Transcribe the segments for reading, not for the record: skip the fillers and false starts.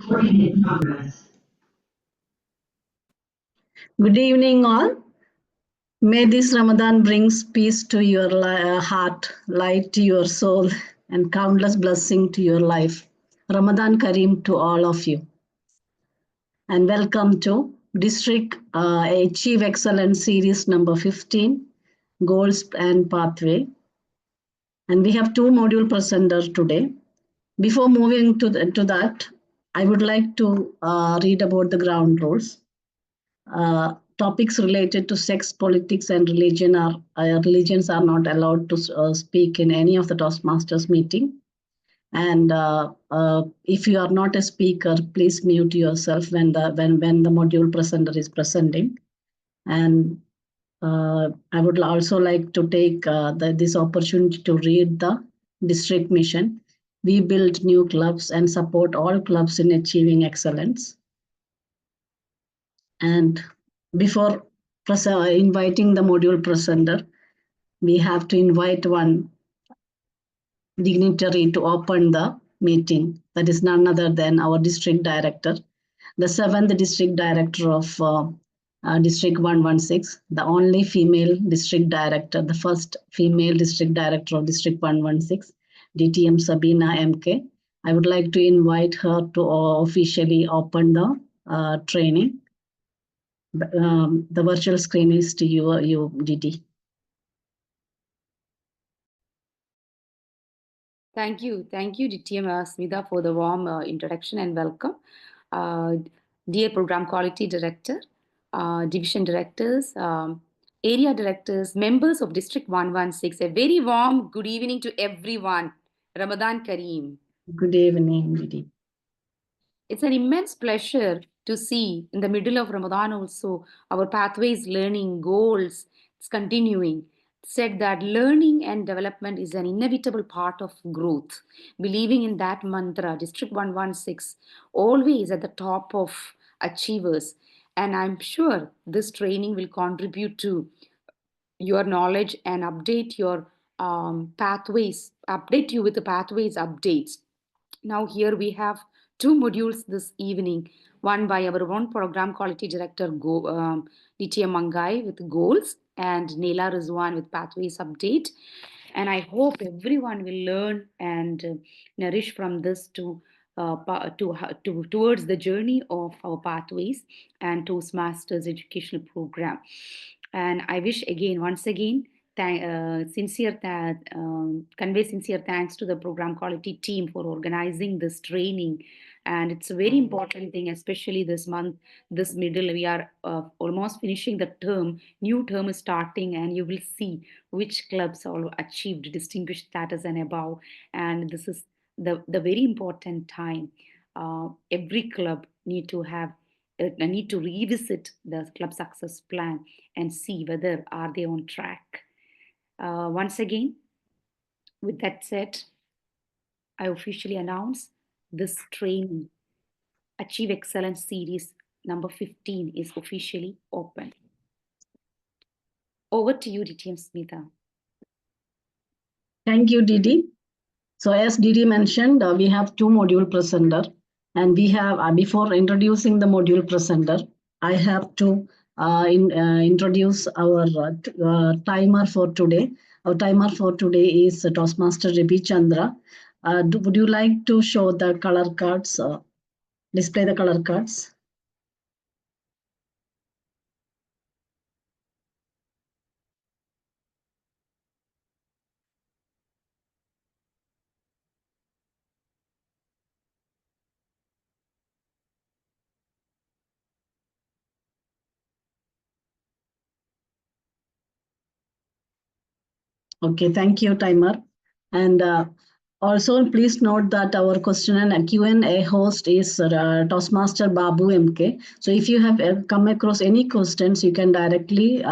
Recording in progress. Good evening, all. May this Ramadan brings peace to your heart, light to your soul, and countless blessing to your life. Ramadan Kareem to all of you. And welcome to District Achieve Excellence Series number 15, Goals and Pathway. And we have two module presenters today. Before moving to that, I would like to read about the ground rules. Topics related to sex, politics, and religions are not allowed to speak in any of the Toastmasters meeting. And if you are not a speaker, please mute yourself when the module presenter is presenting. And I would also like to take this opportunity to read the district mission. We build new clubs and support all clubs in achieving excellence. And before inviting the module presenter, we have to invite one dignitary to open the meeting. That is none other than our district director, the 7th district director of District 116, the only female district director, the first female district director of District 116, DTM Sabina MK. I would like to invite her to officially open the training. The virtual screen is to you, Didi. Thank you, DTM Smita, for the warm introduction and welcome. Dear Program Quality Director, Division Directors, Area Directors, members of District 116, a very warm good evening to everyone. Ramadan Kareem. Good evening, Didi. It's an immense pleasure to see in the middle of Ramadan also our pathways, learning, goals, it's continuing. Said that learning and development is an inevitable part of growth. Believing in that mantra, District 116, always at the top of achievers. And I'm sure this training will contribute to your knowledge and update your pathways, update you with the pathways updates. Now here we have two modules this evening, one by our own program quality director, DTM Mangai with goals, and Neela Rizwan with pathways update. And I hope everyone will learn and nourish from this towards the journey of our pathways and Toastmasters educational program. And I wish once again, convey sincere thanks to the program quality team for organizing this training. And it's a very important thing, especially this month, this middle, we are almost finishing the term, new term is starting, and you will see which clubs all achieved distinguished status and above. And this is the very important time. Every club need to revisit the club success plan and see whether are they on track. Once again, with that said, I officially announce this training, Achieve Excellence Series number 15 is officially open. Over to you, DTM Smita. Thank you, Didi. So as Didi mentioned, we have two module presenter, and we have, before introducing the module presenter, I have to introduce our timer for today. Our timer for today is Toastmaster Rabi Chandra. Would you like to show the color cards, display the color cards? Okay, thank you, timer. And also, please note that our question and Q&A host is Toastmaster Babu MK. So if you have come across any questions, you can directly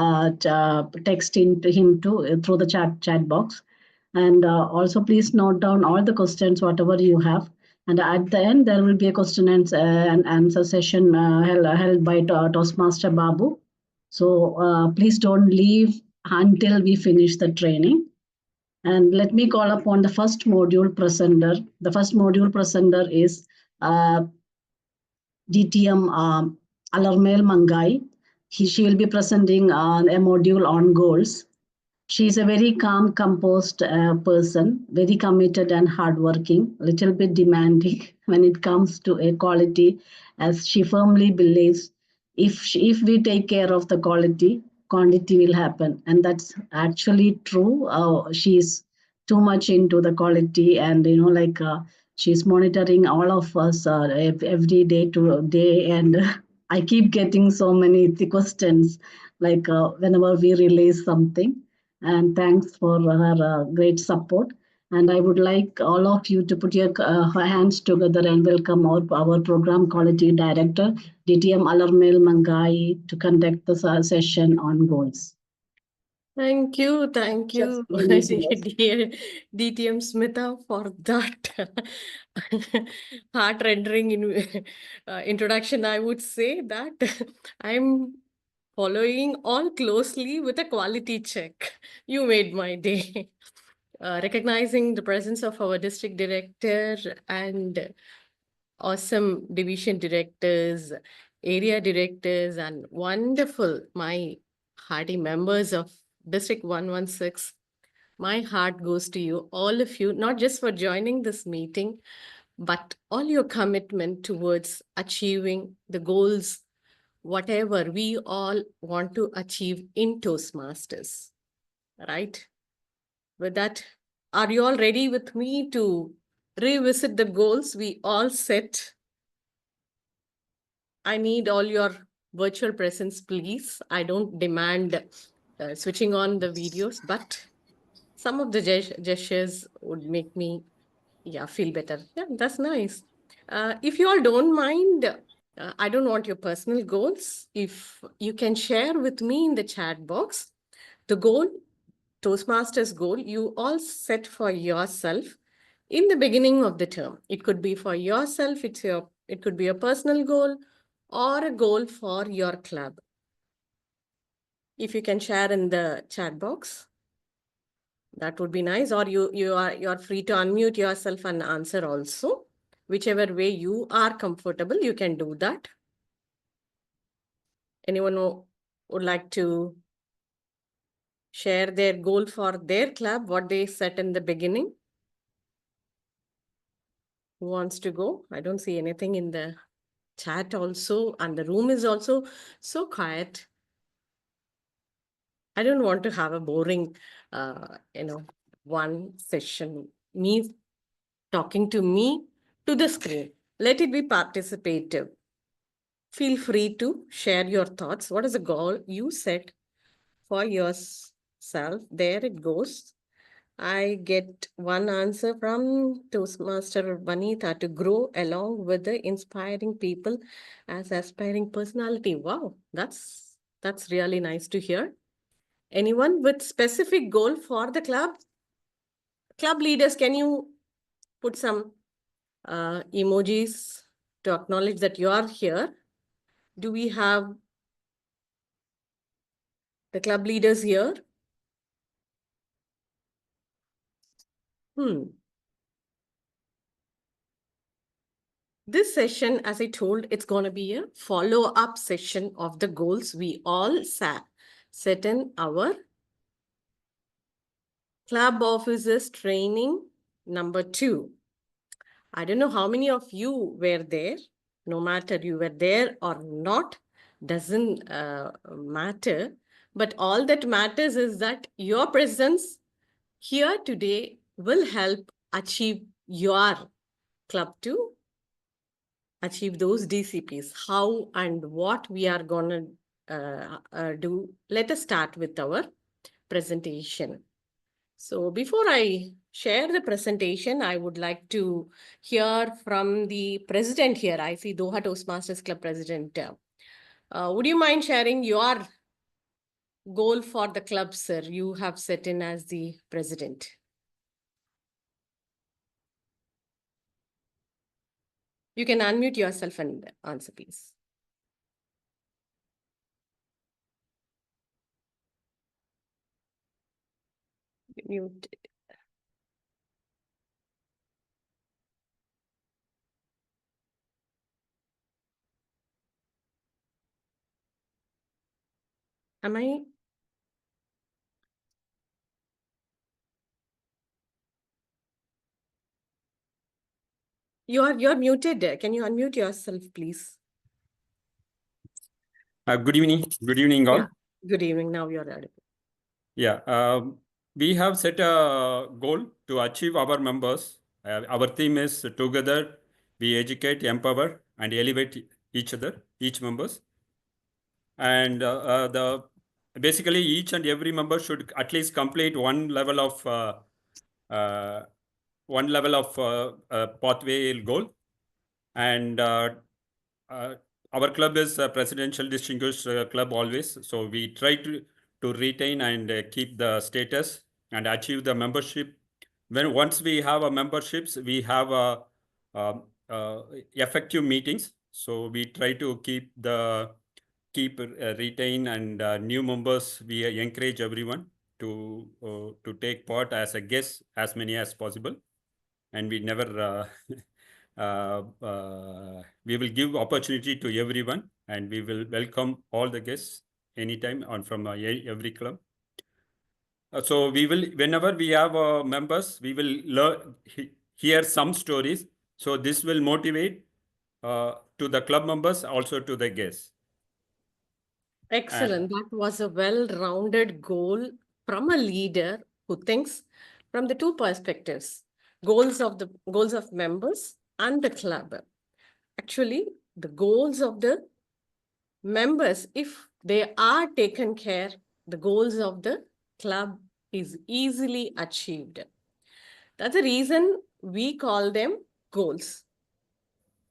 text into him through the chat box. And also, please note down all the questions, whatever you have. And at the end, there will be a question and answer session held by Toastmaster Babu. So please don't leave until we finish the training. And let me call upon the first module presenter. The first module presenter is DTM Alarmel Mangai. She will be presenting a module on goals. She's a very calm, composed person, very committed and hardworking, little bit demanding when it comes to equality, as she firmly believes if we take care of the quality, quantity will happen. And that's actually true. She's too much into the quality and, she's monitoring all of us every day to day. And I keep getting so many questions, whenever we release something, and thanks for her great support. And I would like all of you to put your hands together and welcome our program quality director, DTM Alarmel Mangai, to conduct the session on goals. Thank you, Just dear DTM Smitha, for that heart-rendering introduction. I would say that I'm following all closely with a quality check. You made my day. Recognizing the presence of our district director and awesome division directors, area directors, and wonderful, my hearty members of District 116. My heart goes to you, all of you, not just for joining this meeting, but all your commitment towards achieving the goals, whatever we all want to achieve in Toastmasters, right? With that, are you all ready with me to revisit the goals we all set? I need all your virtual presence, please. I don't demand switching on the videos, but some of the gestures would make me, feel better. Yeah, that's nice. If you all don't mind, I don't want your personal goals. If you can share with me in the chat box, the goal, Toastmasters goal, you all set for yourself in the beginning of the term. It could be for yourself, it could be a personal goal or a goal for your club. If you can share in the chat box, that would be nice. Or you're free to unmute yourself and answer also. Whichever way you are comfortable, you can do that. Anyone who would like to share their goal for their club, what they set in the beginning? Who wants to go? I don't see anything in the chat also, and the room is also so quiet. I don't want to have a boring, one session, me talking to me to the screen. Let it be participative. Feel free to share your thoughts. What is the goal you set for yourself? There it goes. I get one answer from Toastmaster Vanita: to grow along with the inspiring people as aspiring personality. Wow, that's really nice to hear. Anyone with specific goal for the club? Club leaders, can you put some emojis to acknowledge that you are here? Do we have the club leaders here? This session, as I told, it's going to be a follow-up session of the goals we all set in our club officers training number 2. I don't know how many of you were there. No matter you were there or not, doesn't matter. But all that matters is that your presence here today will help achieve your club to achieve those DCPs. How and what we are going to do. Let us start with our presentation. So before I share the presentation, I would like to hear from the president here. I see Doha Toastmasters Club president. Would you mind sharing your goal for the club, sir? You have set in as the president. You can unmute yourself and answer, please. Mute. Am I? You're muted. Can you unmute yourself, please? Good evening. Good evening, all. Yeah. Good evening. Now you're audible. Yeah, we have set a goal to achieve our members. Our theme is together we educate, empower, and elevate each other, each members. And basically each and every member should at least complete one level of pathway goal. And our club is a presidential distinguished club always. So we try to retain and keep the status and achieve the membership. Once we have a memberships, we have effective meetings. So we try to keep retain and new members. We encourage everyone to take part as a guest, as many as possible, and we never we will give opportunity to everyone, and we will welcome all the guests anytime on from every club. So we will, whenever we have members, we will hear some stories. So this will motivate to the club members, also to the guests. Excellent. That was a well-rounded goal from a leader who thinks from the two perspectives, goals of members and the club. Actually, the goals of the members, if they are taken care, the goals of the club is easily achieved. That's the reason we call them goals.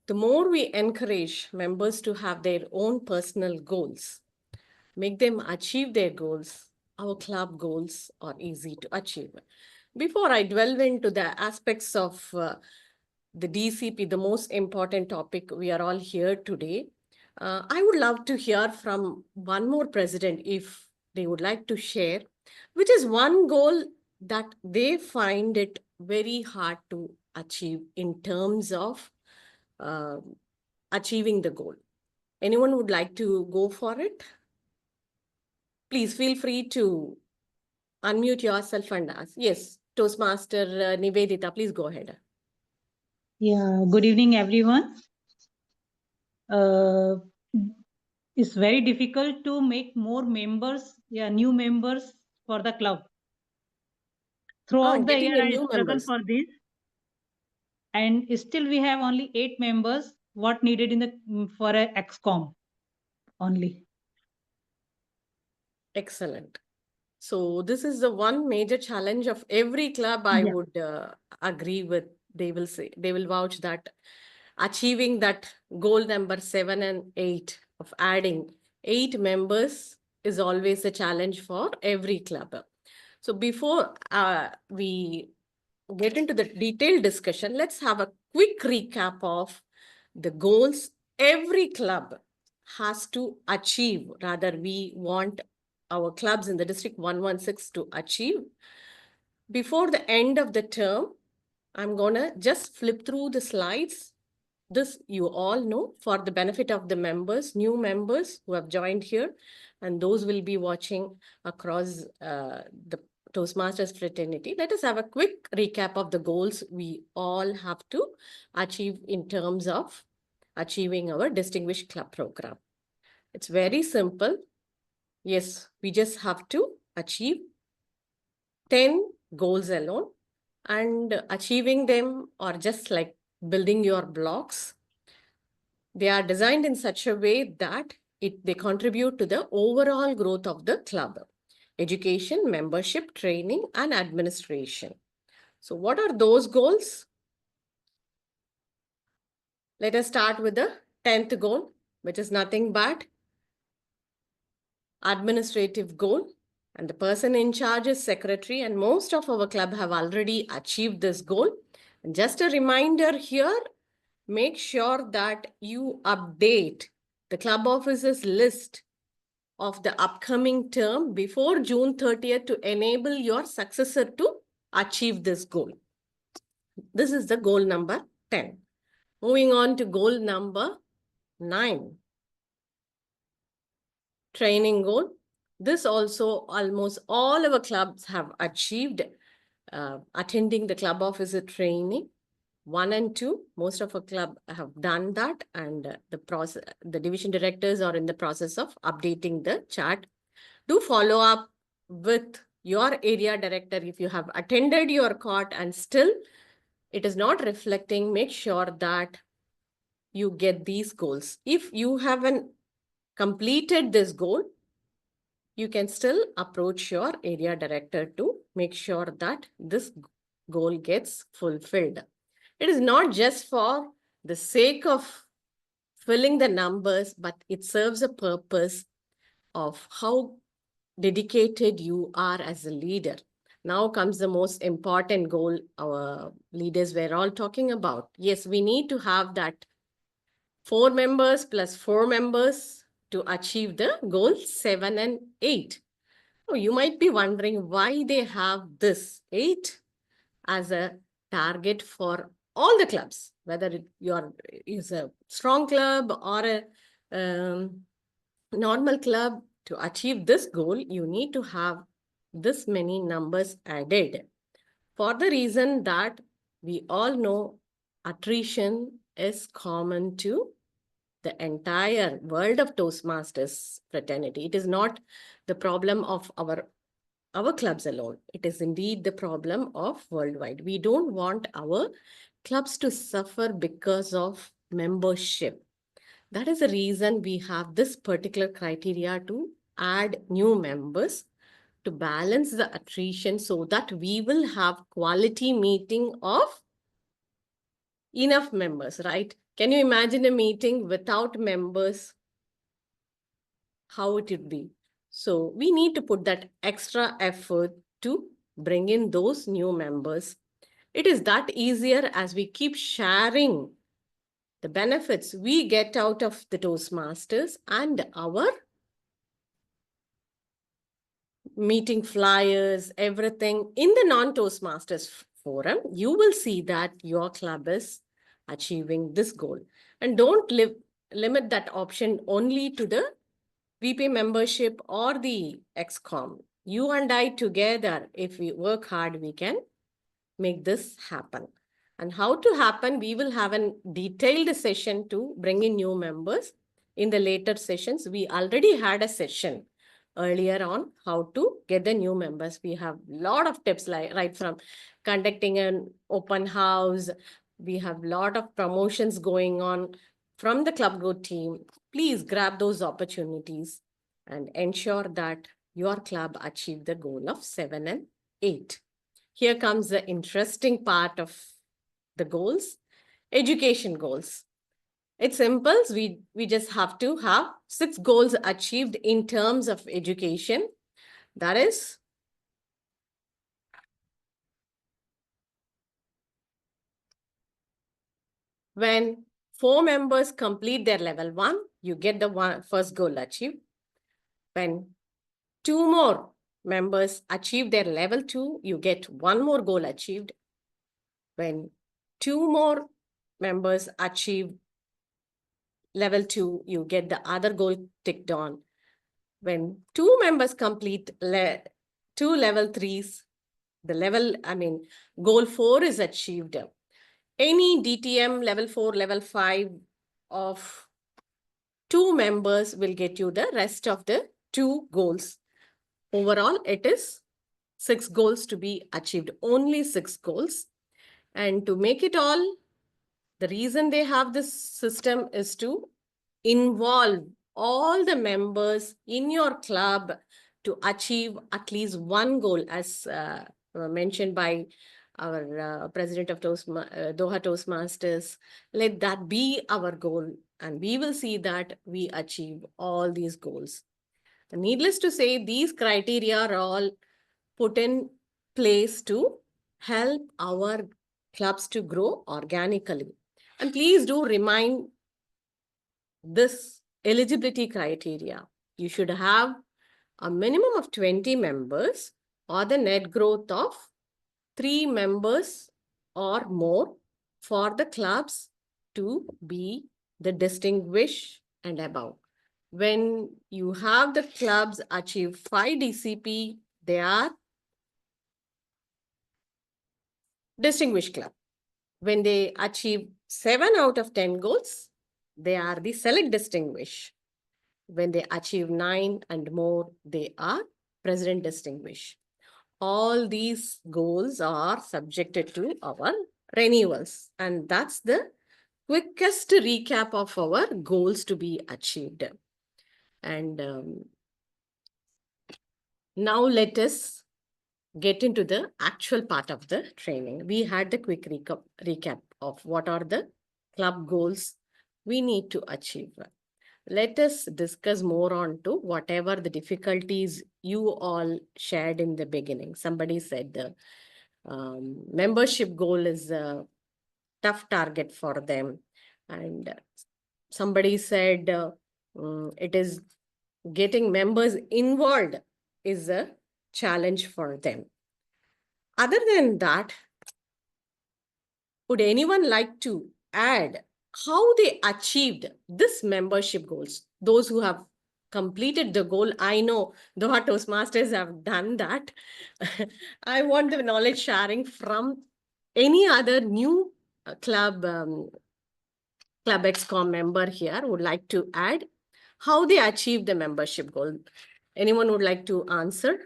The more we encourage members to have their own personal goals, make them achieve their goals, our club goals are easy to achieve. Before I delve into the aspects of the DCP, the most important topic we are all here today, I would love to hear from one more president if they would like to share, which is one goal that they find it very hard to achieve in terms of achieving the goal. Anyone would like to go for it? Please feel free to unmute yourself and ask. Yes, Toastmaster Nivedita, please go ahead. Yeah, good evening, everyone. It's very difficult to make more members, new members for the club. Throughout the Getting year, a I new struggle members. for this, and still we have only 8 members. What needed in the for a XCOM only? Excellent. So this is the one major challenge of every club. I Yeah. would agree with. They will say, they will vouch that achieving that goal number 7 and 8 of adding 8 members is always a challenge for every club. So before we get into the detailed discussion, let's have a quick recap of the goals every club has to achieve. Rather, we want our clubs in the district 116 to achieve. Before the end of the term, I'm gonna just flip through the slides. This you all know for the benefit of the members, new members who have joined here, and those will be watching across the Toastmasters fraternity. Let us have a quick recap of the goals we all have to achieve in terms of achieving our Distinguished Club program. It's very simple. Yes, we just have to achieve 10 goals alone, and achieving them are just like building your blocks. They are designed in such a way that they contribute to the overall growth of the club. Education, membership, training, and administration. So what are those goals? Let us start with the 10th goal, which is nothing but administrative goal. And the person in charge is secretary, and most of our club have already achieved this goal. And just a reminder here, make sure that you update the club officers list of the upcoming term before June 30th to enable your successor to achieve this goal. This is the goal number 10. Moving on to goal number 9. Training goal. This also almost all our clubs have achieved attending the club officer training 1 and 2. Most of our club have done that, and the division directors are in the process of updating the chart. Do follow up with your area director if you have attended your court and still it is not reflecting. Make sure that you get these goals. If you haven't completed this goal, you can still approach your area director to make sure that this goal gets fulfilled. It is not just for the sake of filling the numbers, but it serves a purpose of how dedicated you are as a leader. Now comes the most important goal our leaders were all talking about. Yes, we need to have that 4 members plus 4 members to achieve the goal 7 and 8. Oh, you might be wondering why they have this 8 as a target for all the clubs, whether is a strong club or a normal club. To achieve this goal, you need to have this many numbers added. For the reason that we all know attrition is common to the entire world of Toastmasters fraternity. It is not the problem of our clubs alone. It is indeed the problem of worldwide. We don't want our clubs to suffer because of membership. That is the reason we have this particular criteria to add new members to balance the attrition so that we will have quality meeting of enough members, right? Can you imagine a meeting without members? How it would be? So we need to put that extra effort to bring in those new members. It is that easier as we keep sharing the benefits we get out of the Toastmasters and our meeting flyers, everything in the non-Toastmasters forum. You will see that your club is achieving this goal. And don't limit that option only to the VP membership or the XCOM. You and I together, if we work hard, we can make this happen. And how to happen, we will have a detailed session to bring in new members in the later sessions. We already had a session earlier on how to get the new members. We have a lot of tips, like right from conducting an open house. We have a lot of promotions going on from the Club Growth team. Please grab those opportunities and ensure that your club achieve the goal of 7 and 8. Here comes the interesting part of the goals, education goals. It's simple. We just have to have 6 goals achieved in terms of education. That is, when 4 members complete their level 1, you get the first goal achieved. When 2 more members achieve their level 2, you get 1 more goal achieved. When 2 more members achieve level 2, you get the other goal ticked on. When 2 members complete 2 level 3s, goal 4 is achieved. Any DTM level 4, level 5 of 2 members will get you the rest of the 2 goals. Overall, it is 6 goals to be achieved, only 6 goals. And to make it all, the reason they have this system is to involve all the members in your club to achieve at least 1 goal, as mentioned by our president of Doha Toastmasters. Let that be our goal, and we will see that we achieve all these goals. And needless to say, these criteria are all put in place to help our clubs to grow organically. And please do remind this eligibility criteria. You should have a minimum of 20 members or the net growth of 3 members or more for the clubs to be the distinguished and above. When you have the clubs achieve 5 DCP, they are distinguished club. When they achieve 7 out of 10 goals, they are the select distinguished. When they achieve 9 and more, they are president distinguished. All these goals are subjected to our renewals, and that's the quickest recap of our goals to be achieved. And now let us get into the actual part of the training. We had the quick recap of what are the club goals we need to achieve. Let us discuss more on to whatever the difficulties you all shared in the beginning. Somebody said the membership goal is a tough target for them. And somebody said it is getting members involved is a challenge for them. Other than that, would anyone like to add how they achieved this membership goals? Those who have completed the goal, I know the Toastmasters have done that. I want the knowledge sharing from any other new club XCOM member here would like to add how they achieved the membership goal. Anyone would like to answer?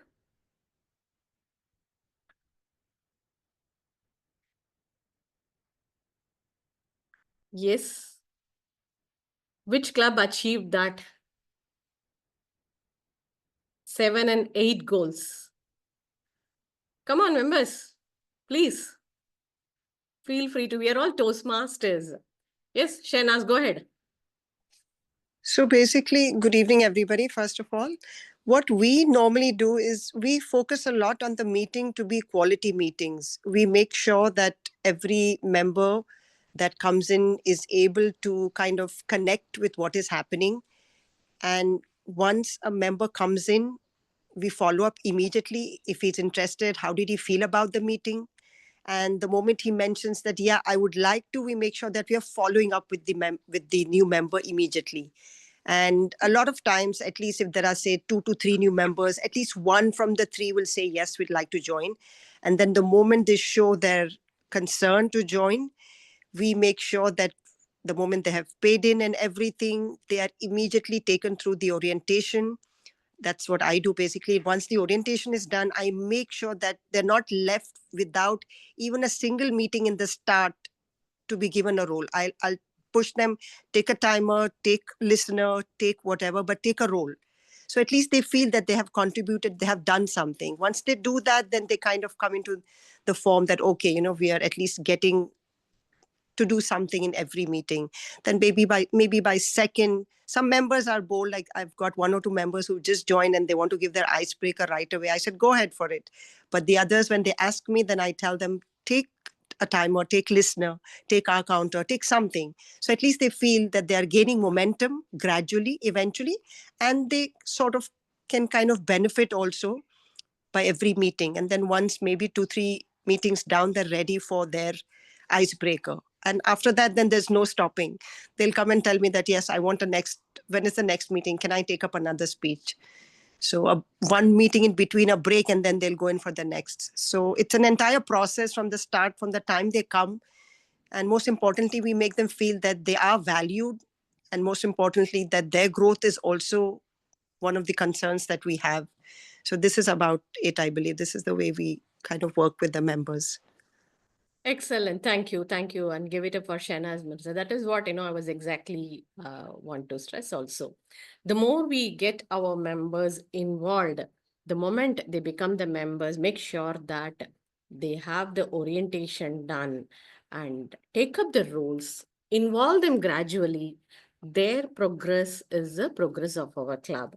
Yes. Which club achieved that 7 and 8 goals? Come on, members, please. Feel free to, we are all Toastmasters. Yes, Shahnaz, go ahead. So basically, good evening, everybody, first of all. What we normally do is we focus a lot on the meeting to be quality meetings. We make sure that every member that comes in is able to kind of connect with what is happening. And once a member comes in, we follow up immediately if he's interested. How did he feel about the meeting? And the moment he mentions that, yeah, I would like to, we make sure that we are following up with the new member immediately. And a lot of times, at least if there are, say, 2 to 3 new members, at least one from the 3 will say, yes, we'd like to join. And then the moment they show their concern to join, we make sure that the moment they have paid in and everything, they are immediately taken through the orientation. That's what I do basically. Once the orientation is done, I make sure that they're not left without even a single meeting in the start to be given a role. I'll push them, take a timer, take listener, take whatever, but take a role. So at least they feel that they have contributed, they have done something. Once they do that, then they kind of come into the form that, okay, we are at least getting to do something in every meeting. Then maybe by second, some members are bold. Like I've got 1 or 2 members who just joined and they want to give their icebreaker right away. I said, go ahead for it. But the others, when they ask me, then I tell them, take a timer, take listener, take our counter, take something. So at least they feel that they are gaining momentum gradually, eventually, and they sort of can kind of benefit also by every meeting. And then once maybe 2, 3 meetings down, they're ready for their icebreaker. And after that, then there's no stopping. They'll come and tell me that, yes, I want when is the next meeting? Can I take up another speech? So one meeting in between, a break, and then they'll go in for the next. So it's an entire process from the start, from the time they come. And most importantly, we make them feel that they are valued. And most importantly, that their growth is also one of the concerns that we have. So this is about it, I believe. This is the way we kind of work with the members. Excellent. Thank you. Thank you. And give it up for Shahnaz Mirza. That is what, I was exactly want to stress also. The more we get our members involved, the moment they become the members, make sure that they have the orientation done and take up the roles, involve them gradually. Their progress is the progress of our club.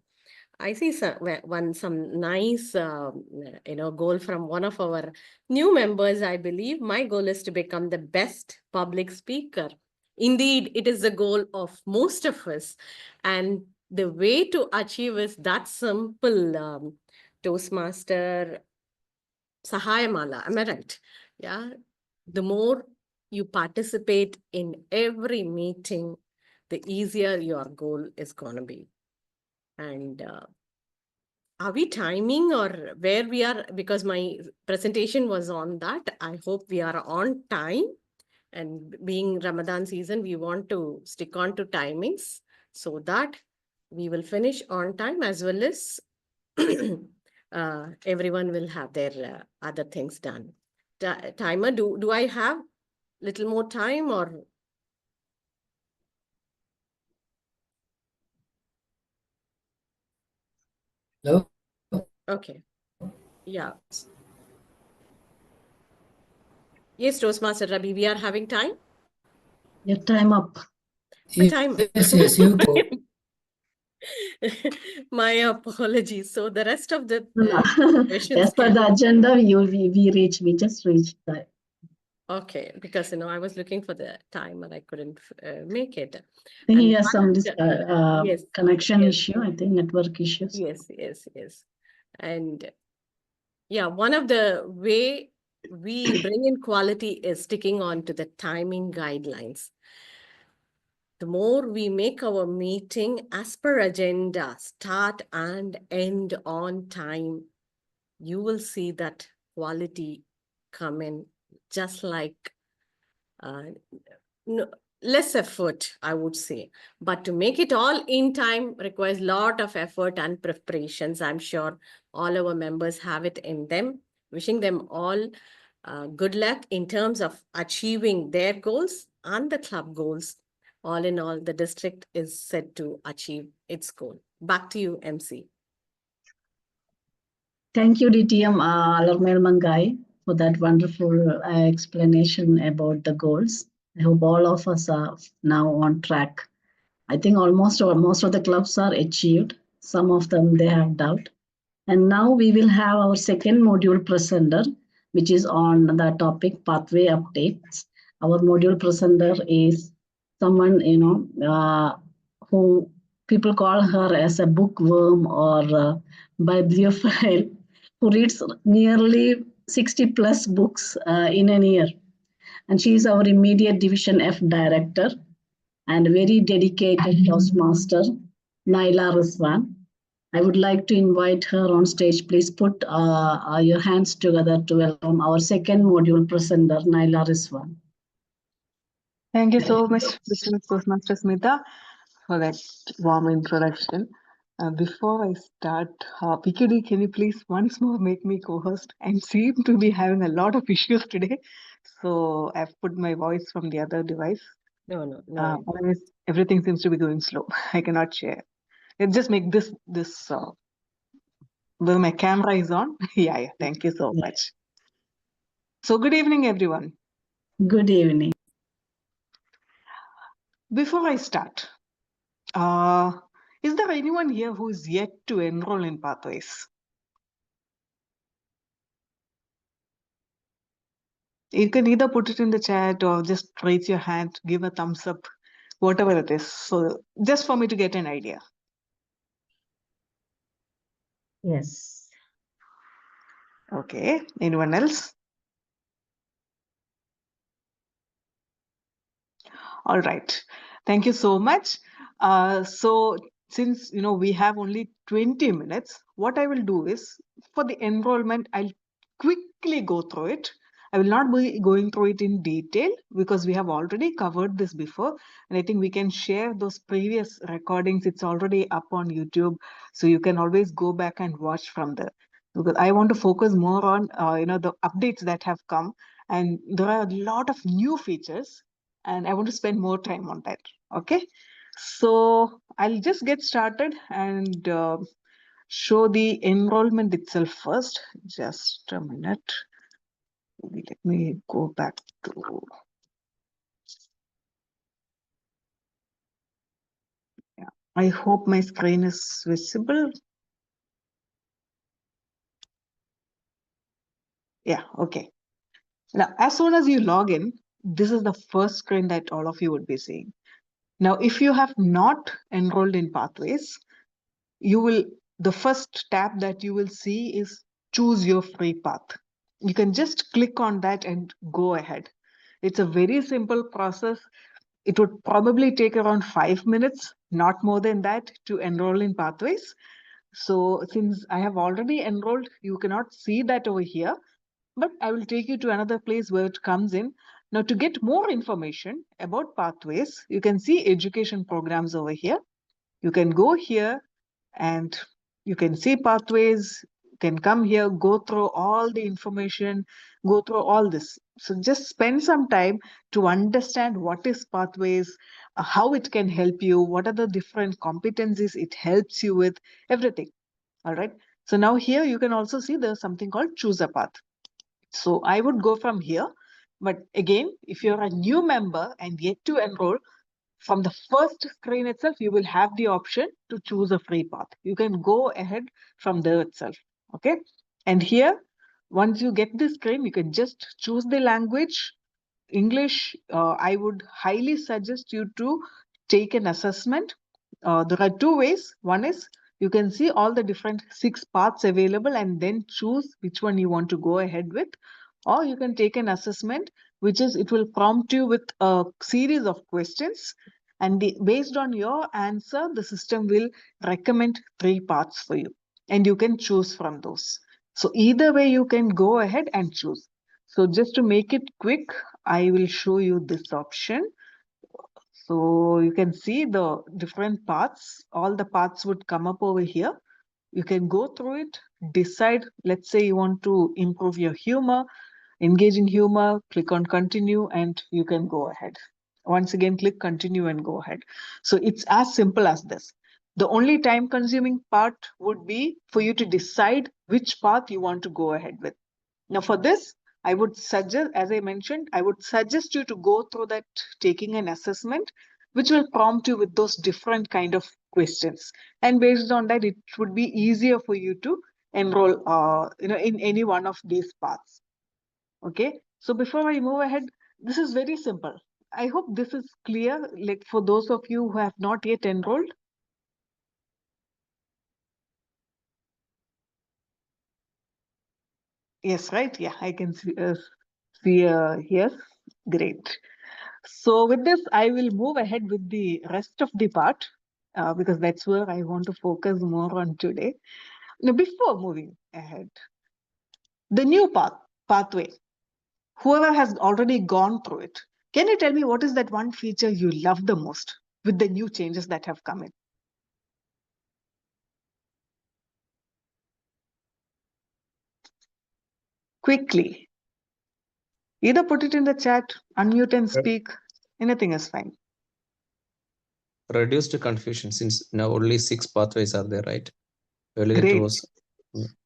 I see some nice, goal from one of our new members. I believe my goal is to become the best public speaker. Indeed, it is the goal of most of us. And the way to achieve is that simple, Toastmaster Sahayamala. Am I right? Yeah. The more you participate in every meeting, the easier your goal is going to be. And are we timing or where we are? Because my presentation was on that. I hope we are on time. And being Ramadan season, we want to stick on to timings so that we will finish on time, as well as everyone will have their other things done. Timer, do I have little more time or? Hello? Okay. Yeah. Yes, Toastmaster Rabi, we are having time? Your time up. A time. Yes, you go. My apologies. So the rest of the questions As per can. the agenda, we just reached that. Okay, because I was looking for the time and I couldn't make it. I think he And has some yes, connection yes. issue, I think network issues. Yes. And yeah, one of the way we bring in quality is sticking on to the timing guidelines. The more we make our meeting as per agenda, start and end on time, you will see that quality come in just like less effort, I would say. But to make it all in time requires a lot of effort and preparations. I'm sure all our members have it in them. Wishing them all good luck in terms of achieving their goals and the club goals. All in all, the district is set to achieve its goal. Back to you, MC. Thank you, DTM Alarmel Mangai, for that wonderful explanation about the goals. I hope all of us are now on track. I think most of the clubs are achieved. Some of them they have doubt. And now we will have our second module presenter, which is on the topic pathway updates. Our module presenter is someone, who people call her as a bookworm or bibliophile, who reads nearly 60 plus books in a year. And she is our immediate Division F director and very dedicated Toastmaster, Naila Rizwan. I would like to invite her on stage. Please put your hands together to welcome our second module presenter, Naila Rizwan. Thank you so much, Mr. Toastmaster Smita, for that warm introduction. Before I start, PKD, can you please once more make me co-host? I seem to be having a lot of issues today, so I've put my voice from the other device. No. Otherwise, everything seems to be going slow. I cannot share. Let's just make this where my camera is on. Yeah. Thank you so much. So good evening, everyone. Good evening. Before I start, is there anyone here who is yet to enroll in Pathways? You can either put it in the chat or just raise your hand, give a thumbs up, whatever it is. So just for me to get an idea. Yes. Okay. Anyone else? All right. Thank you so much. So since we have only 20 minutes, what I will do is for the enrollment, I'll quickly go through it. I will not be going through it in detail because we have already covered this before. And I think we can share those previous recordings. It's already up on YouTube. So you can always go back and watch from there. Because I want to focus more on the updates that have come. And there are a lot of new features. And I want to spend more time on that. Okay. So I'll just get started and show the enrollment itself first. Just a minute. Let me go back to. Yeah, I hope my screen is visible. Yeah, okay. Now, as soon as you log in, this is the first screen that all of you would be seeing. Now, if you have not enrolled in Pathways, the first tab that you will see is choose your free path. You can just click on that and go ahead. It's a very simple process. It would probably take around 5 minutes, not more than that, to enroll in Pathways. So since I have already enrolled, you cannot see that over here, but I will take you to another place where it comes in. Now, to get more information about Pathways, you can see education programs over here. You can go here and you can see Pathways. You can come here, go through all the information, go through all this. So just spend some time to understand what is Pathways, how it can help you, what are the different competencies it helps you with, everything. All right. So now here you can also see there's something called choose a path. So I would go from here. But again, if you're a new member and yet to enroll, from the first screen itself, you will have the option to choose a free path. You can go ahead from there itself. Okay. And here, once you get this screen, you can just choose the language. English, I would highly suggest you to take an assessment. There are two ways. One is you can see all the different 6 paths available and then choose which one you want to go ahead with. Or you can take an assessment, which is it will prompt you with a series of questions. And based on your answer, the system will recommend 3 paths for you. And you can choose from those. So either way, you can go ahead and choose. So just to make it quick, I will show you this option. So you can see the different paths. All the paths would come up over here. You can go through it, decide, let's say you want to improve your humor, engage in humor, click on continue, and you can go ahead. Once again, click continue and go ahead. So it's as simple as this. The only time consuming part would be for you to decide which path you want to go ahead with. Now for this, I would suggest, as I mentioned, I would suggest you to go through that taking an assessment, which will prompt you with those different kind of questions. And based on that, it would be easier for you to enroll in any one of these paths. Okay, so before I move ahead, this is very simple. I hope this is clear, like for those of you who have not yet enrolled. Yes, right? Yeah, I can see yes, great. So with this, I will move ahead with the rest of the part because that's where I want to focus more on today. Now, before moving ahead, the new pathway, whoever has already gone through it, can you tell me what is that one feature you love the most with the new changes that have come in? Quickly. Either put it in the chat, unmute and speak. Anything is fine. Reduced confusion since now only 6 pathways are there, right? Earlier Great. it was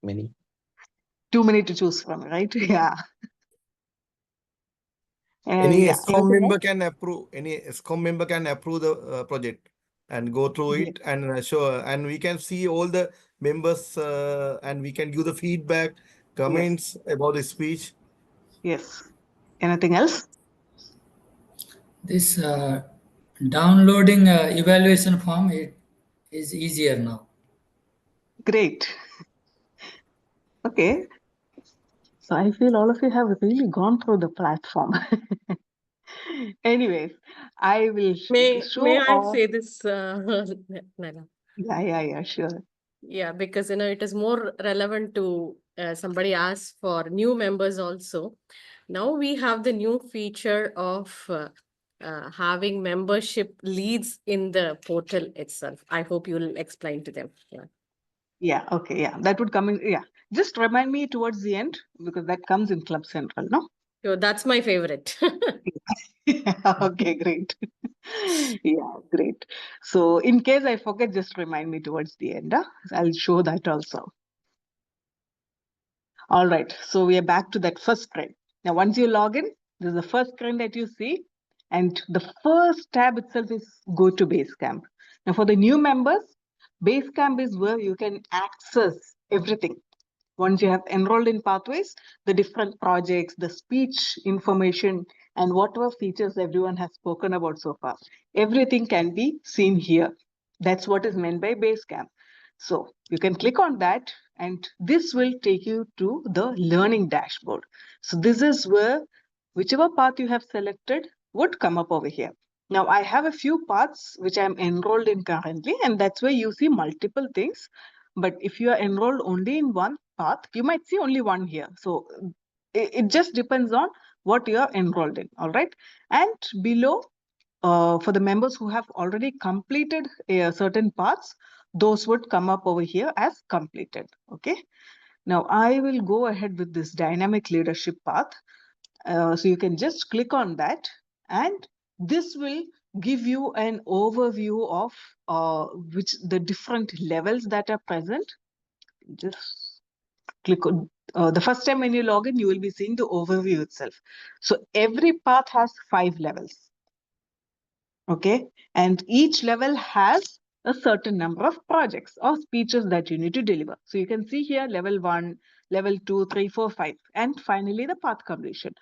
many. Too many to choose from, right? Yeah. Any Yeah, ESCOM anything member else? can approve. Any ESCOM member can approve the project and go through it and show. And we can see all the members and we can give the feedback, comments about the speech. Yes. Anything else? This downloading evaluation form, it is easier now. Great. Okay. So I feel all of you have really gone through the platform. Anyways, I will May show I off. say this, Naila? Yeah, sure. Yeah, because it is more relevant to somebody asked for new members also. Now we have the new feature of having membership leads in the portal itself. I hope you will explain to them. Yeah. Yeah, okay, yeah. That would come in. Yeah. Just remind me towards the end because that comes in Club Central, no? So that's my favorite. Okay, great. Yeah, great. So in case I forget, just remind me towards the end. I'll show that also. All right, so we are back to that first screen. Now, once you log in, this is the first screen that you see. And the first tab itself is Go to Basecamp. Now, for the new members, Basecamp is where you can access everything. Once you have enrolled in Pathways, the different projects, the speech information, and whatever features everyone has spoken about so far, everything can be seen here. That's what is meant by Basecamp. So you can click on that, and this will take you to the learning dashboard. So this is where whichever path you have selected would come up over here. Now I have a few paths which I'm enrolled in currently, and that's why you see multiple things. But if you are enrolled only in one path, you might see only one here. So it just depends on what you are enrolled in. All right. And below, for the members who have already completed certain paths, those would come up over here as completed. Okay. Now I will go ahead with this dynamic leadership path. So you can just click on that, and this will give you an overview of which the different levels that are present. Just click on the first time when you log in, you will be seeing the overview itself. So every path has 5 levels. Okay, and each level has a certain number of projects or speeches that you need to deliver. So you can see here level 1, level 2, 3, 4, 5, and finally the path completion.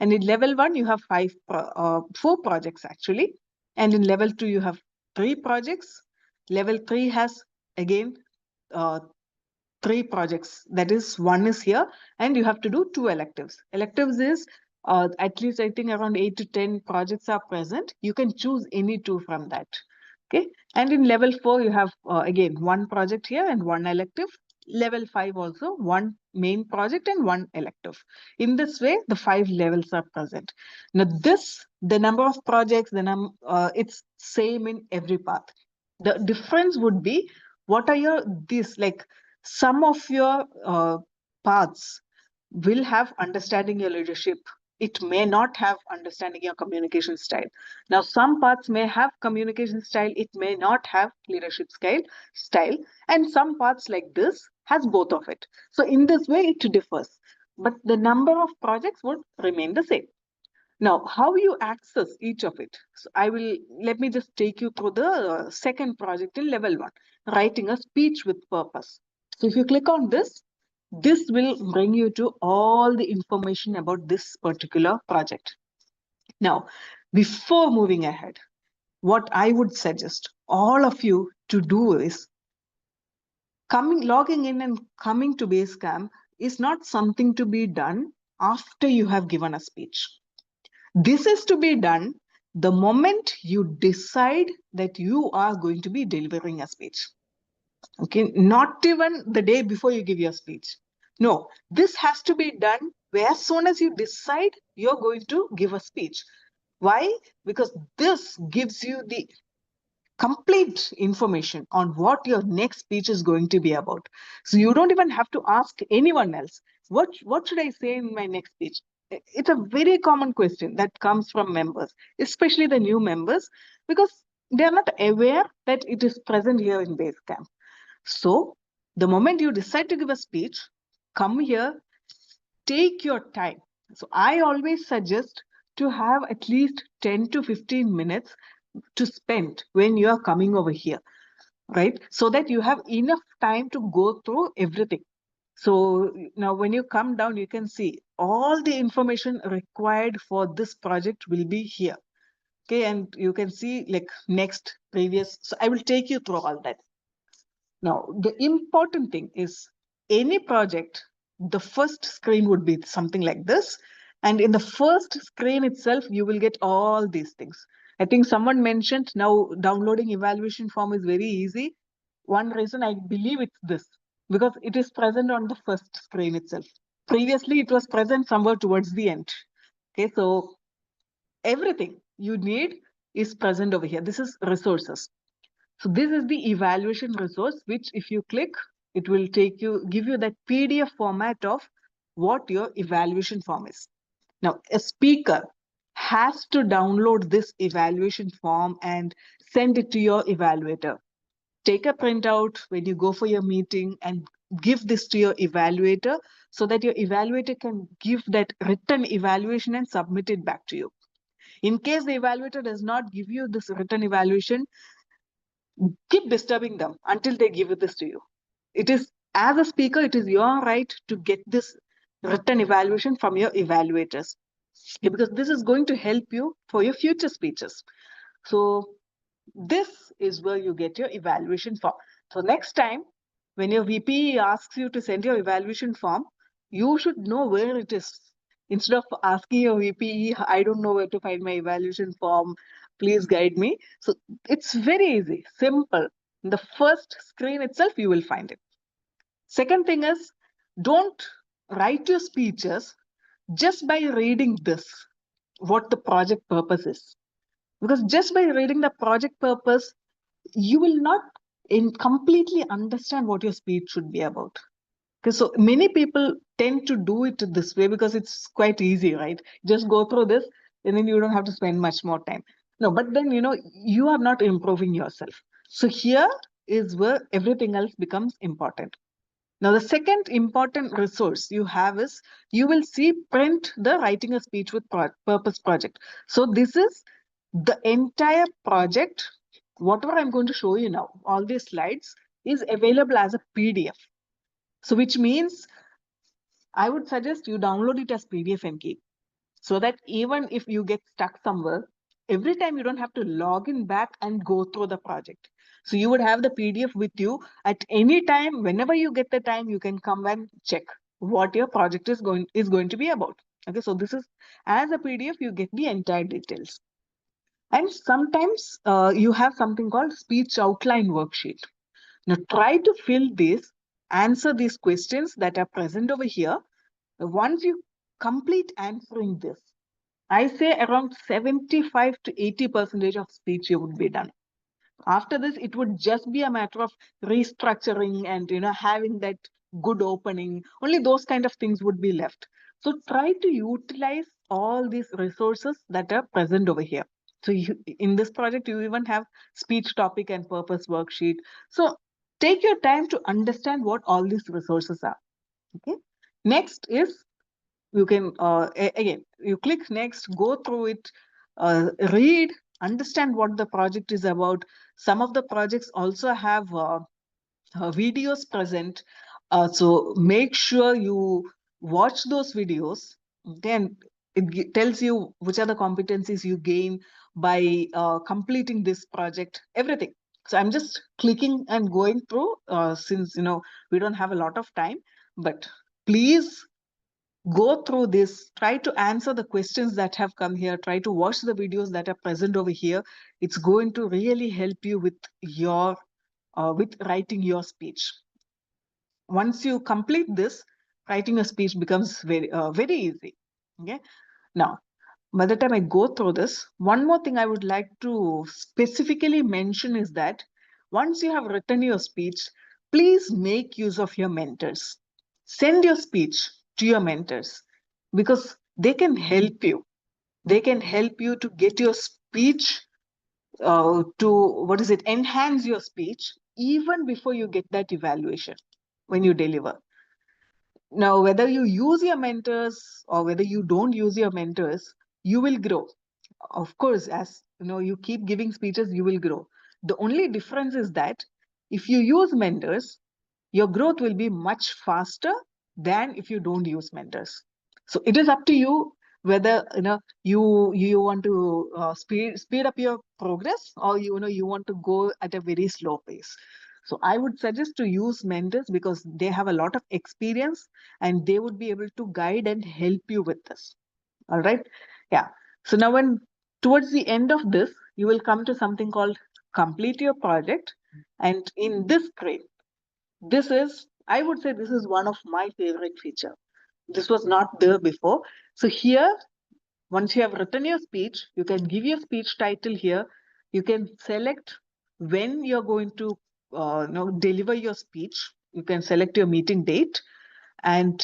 And in level 1, you have 4 projects actually. And in level 2, you have 3 projects. Level 3 has again 3 projects. That is, 1 is here, and you have to do 2 electives. Electives is at least I think around 8 to 10 projects are present. You can choose any 2 from that. Okay. And in level 4, you have again 1 project here and 1 elective. Level 5 also 1 main project and 1 elective. In this way, the 5 levels are present. Now the number of projects, it's same in every path. The difference would be, what are like some of your paths will have understanding your leadership. It may not have understanding your communication style. Now, some paths may have communication style. It may not have leadership style. And some paths like this has both of it. So in this way, it differs. But the number of projects would remain the same. Now, how you access each of it? So let me just take you through the second project in level 1, writing a speech with purpose. So if you click on this will bring you to all the information about this particular project. Now, before moving ahead, what I would suggest all of you to do is logging in and coming to Basecamp is not something to be done after you have given a speech. This is to be done the moment you decide that you are going to be delivering a speech. Okay, not even the day before you give your speech. No, this has to be done as soon as you decide you're going to give a speech. Why? Because this gives you the complete information on what your next speech is going to be about. So you don't even have to ask anyone else, what should I say in my next speech? It's a very common question that comes from members, especially the new members, because they are not aware that it is present here in Basecamp. So the moment you decide to give a speech, come here, take your time. So I always suggest to have at least 10 to 15 minutes to spend when you are coming over here, right? So that you have enough time to go through everything. So now when you come down, you can see all the information required for this project will be here. Okay, and you can see like next, previous. So I will take you through all that. Now, the important thing is any project, the first screen would be something like this. And in the first screen itself, you will get all these things. I think someone mentioned now downloading evaluation form is very easy. One reason I believe it's this, because it is present on the first screen itself. Previously, it was present somewhere towards the end. Okay, so everything you need is present over here. This is resources. So this is the evaluation resource, which if you click, it will give you that PDF format of what your evaluation form is. Now, a speaker has to download this evaluation form and send it to your evaluator. Take a printout when you go for your meeting and give this to your evaluator so that your evaluator can give that written evaluation and submit it back to you. In case the evaluator does not give you this written evaluation, keep disturbing them until they give this to you. It is, as a speaker, it is your right to get this written evaluation from your evaluators, because this is going to help you for your future speeches. So this is where you get your evaluation form. So next time when your VP asks you to send your evaluation form, you should know where it is. Instead of asking your VP, I don't know where to find my evaluation form, please guide me. So it's very easy, simple. In the first screen itself, you will find it. Second thing is, don't write your speeches just by reading this, what the project purpose is. Because just by reading the project purpose, you will not completely understand what your speech should be about. Okay, so many people tend to do it this way because it's quite easy, right? Just go through this and then you don't have to spend much more time. No, but then, you are not improving yourself. So here is where everything else becomes important. Now, the second important resource you have is, you will see print the Writing a Speech with Purpose project. So this is the entire project. Whatever I'm going to show you now, all these slides is available as a PDF. So which means I would suggest you download it as PDF and keep, so that even if you get stuck somewhere, every time you don't have to log in back and go through the project. So you would have the PDF with you at any time. Whenever you get the time, you can come and check what your project is going to be about. Okay, so this is, as a PDF, you get the entire details. And sometimes you have something called speech outline worksheet. Now try to fill this, answer these questions that are present over here. Once you complete answering this, I say around 75 to 80% of speech you would be done. After this, it would just be a matter of restructuring and having that good opening. Only those kind of things would be left. So try to utilize all these resources that are present over here. So in this project, you even have speech topic and purpose worksheet. So take your time to understand what all these resources are. Okay. Next is, you can again, you click next, go through it, read, understand what the project is about. Some of the projects also have videos present, so make sure you watch those videos. Then it tells you which are the competencies you gain by completing this project, everything. So I'm just clicking and going through, since we don't have a lot of time, but please go through this, try to answer the questions that have come here, try to watch the videos that are present over here. It's going to really help you with your with writing your speech. Once you complete this, writing a speech becomes very very easy. Okay. Now, by the time I go through this, one more thing I would like to specifically mention is that once you have written your speech, please make use of your mentors. Send your speech to your mentors, because they can help you. They can help you to get your speech to enhance your speech even before you get that evaluation when you deliver. Now, whether you use your mentors or whether you don't use your mentors, you will grow. Of course, as you keep giving speeches, you will grow. The only difference is that if you use mentors, your growth will be much faster than if you don't use mentors. So it is up to you whether you want to speed up your progress, or you want to go at a very slow pace. So I would suggest to use mentors, because they have a lot of experience and they would be able to guide and help you with this. All right. Yeah. So now, when towards the end of this, you will come to something called complete your project. And in this screen, I would say this is one of my favorite feature. This was not there before. So here, once you have written your speech, you can give your speech title here. You can select when you're going to deliver your speech. You can select your meeting date, and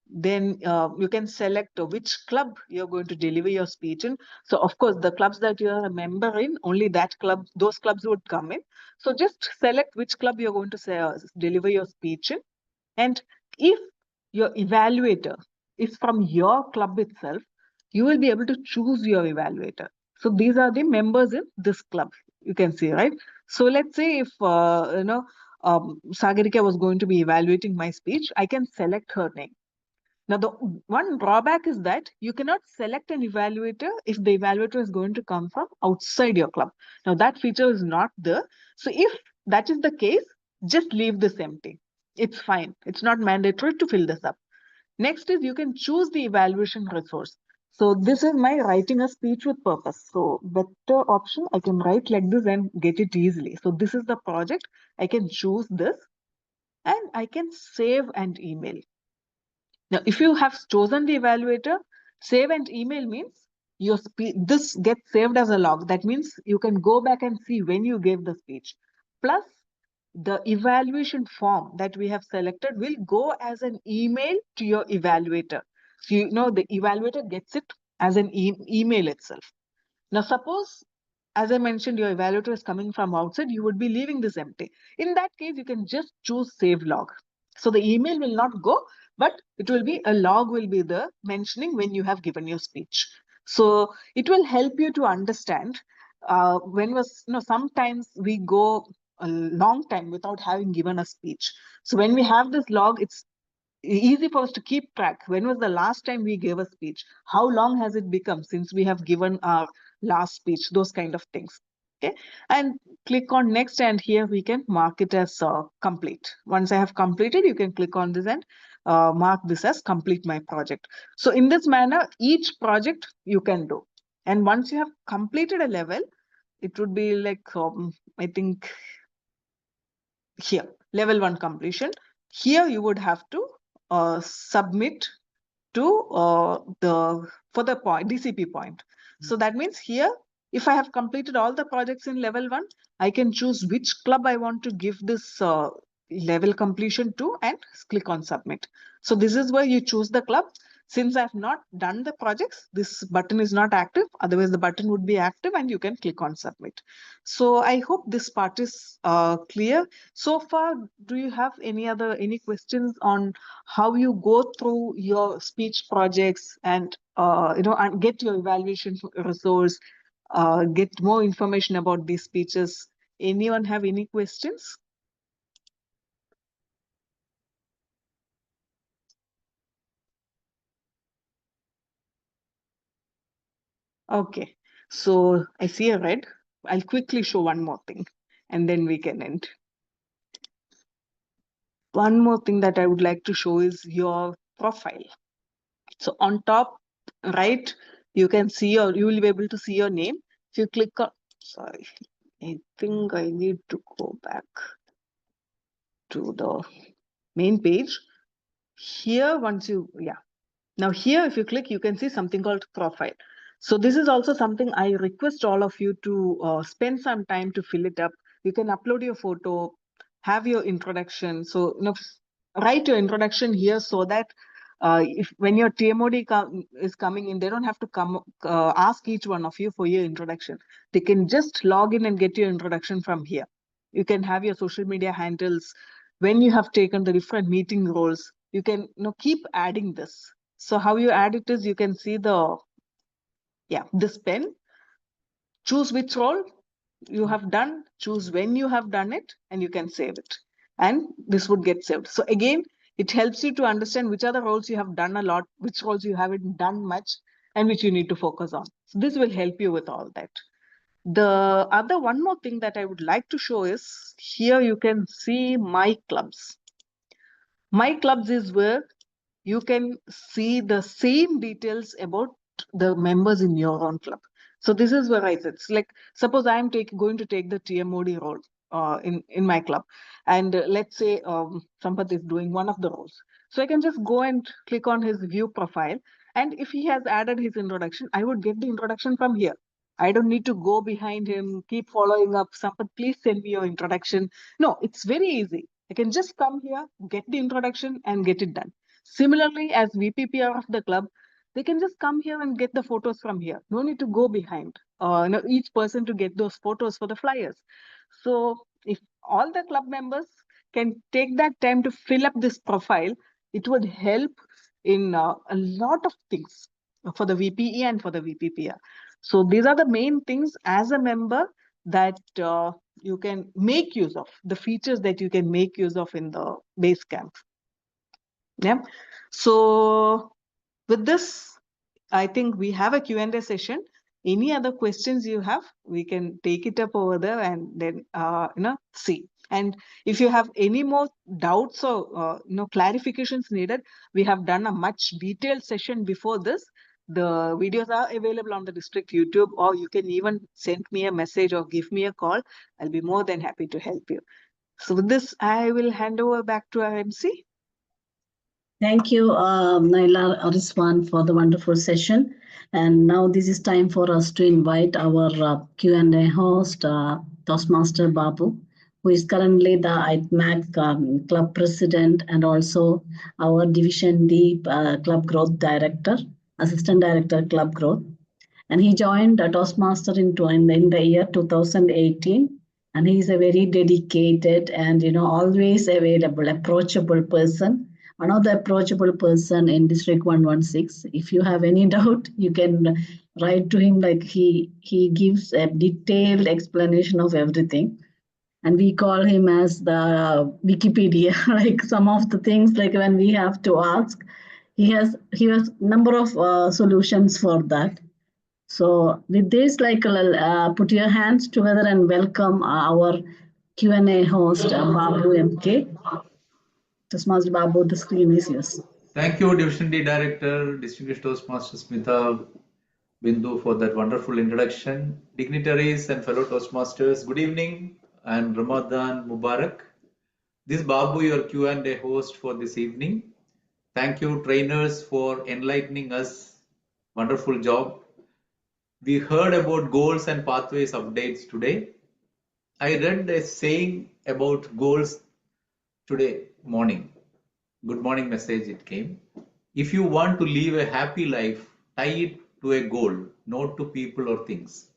then you can select which club you're going to deliver your speech in. So of course, the clubs that you're a member in, only those clubs would come in. So just select which club you're going to deliver your speech in. And if your evaluator is from your club itself, you will be able to choose your evaluator. So these are the members in this club, you can see, right? So let's say if Sagarika was going to be evaluating my speech, I can select her name. Now, the one drawback is that you cannot select an evaluator if the evaluator is going to come from outside your club. Now, that feature is not there. So if that is the case, just leave this empty. It's fine. It's not mandatory to fill this up. Next is, you can choose the evaluation resource. So this is my writing a speech with purpose. So better option, I can write like this and get it easily. So this is the project. I can choose this and I can save and email. Now, if you have chosen the evaluator, save and email means your this gets saved as a log. That means you can go back and see when you gave the speech. Plus, the evaluation form that we have selected will go as an email to your evaluator. So you know the evaluator gets it as an email itself. Now, suppose, as I mentioned, your evaluator is coming from outside, you would be leaving this empty. In that case, you can just choose save log. So the email will not go, but it will be a log will be the mentioning when you have given your speech. So it will help you to understand sometimes we go a long time without having given a speech. So when we have this log, it's easy for us to keep track. When was the last time we gave a speech? How long has it become since we have given our last speech? Those kind of things. Okay, and click on next, and here we can mark it as complete. Once I have completed, you can click on this and mark this as complete my project. So in this manner, each project you can do. And once you have completed a level, it would be like, I think here, level 1 completion. Here you would have to submit to for the point DCP point. So that means here, if I have completed all the projects in level 1, I can choose which club I want to give this level completion to and click on submit. So this is where you choose the club. Since I have not done the projects, this button is not active. Otherwise, the button would be active and you can click on submit. So I hope this part is clear. So far, do you have any questions on how you go through your speech projects and and get your evaluation resource, get more information about these speeches? Anyone have any questions? Okay, so I see a red. I'll quickly show one more thing and then we can end. One more thing that I would like to show is your profile. So on top right, you can see you will be able to see your name. If you click on, sorry, I think I need to go back to the main page. Here, now here, if you click, you can see something called profile. So this is also something I request all of you to spend some time to fill it up. You can upload your photo, have your introduction. So write your introduction here so that if when your TMOD is coming in, they don't have to come ask each one of you for your introduction. They can just log in and get your introduction from here. You can have your social media handles. When you have taken the different meeting roles, you can keep adding this. So how you add it is you can see this pen. Choose which role you have done, choose when you have done it, and you can save it. And this would get saved. So again, it helps you to understand which are the roles you have done a lot, which roles you haven't done much, and which you need to focus on. So this will help you with all that. The other one more thing that I would like to show is here you can see my clubs. My clubs is where you can see the same details about the members in your own club. So this is where it's like, suppose I am going to take the TMOD role in my club. And let's say Sampath is doing one of the roles. So I can just go and click on his view profile. And if he has added his introduction, I would get the introduction from here. I don't need to go behind him, keep following up. Sampath, please send me your introduction. No, it's very easy. I can just come here, get the introduction and get it done. Similarly, as VPPR of the club, they can just come here and get the photos from here. No need to go behind each person to get those photos for the flyers. So if all the club members can take that time to fill up this profile, it would help in a lot of things for the VPE and for the VPPR. So these are the main things as a member that you can make use of, the features that you can make use of in the Basecamp. Yeah. So with this, I think we have a Q&A session. Any other questions you have, we can take it up over there and then see. And if you have any more doubts or clarifications needed, we have done a much detailed session before this. The videos are available on the district YouTube, or you can even send me a message or give me a call. I'll be more than happy to help you. So with this, I will hand over back to our MC. Thank you, Naila Ariswan, for the wonderful session. And now this is time for us to invite our Q&A host, Toastmaster Babu, who is currently the ITMAC club president and also our Division D club growth director, assistant director club growth. And he joined Toastmaster in the year 2018. And he is a very dedicated and always available, approachable person. One of the approachable person in District 116. If you have any doubt, you can write to him. Like he gives a detailed explanation of everything. And we call him as the Wikipedia. Like some of the things, like when we have to ask, he has number of solutions for that. So with this, put your hands together and welcome our Q&A host, Babu MK. Toastmaster Babu, the screen is yours. Thank you, Division D Director, Distinguished Toastmaster Smita Bindu, for that wonderful introduction. Dignitaries and fellow Toastmasters, good evening and Ramadan Mubarak. This is Babu, your Q&A host for this evening. Thank you, trainers, for enlightening us. Wonderful job. We heard about goals and pathways updates today. I read a saying about goals today morning. Good morning message it came. If you want to live a happy life, tie it to a goal, not to people or things.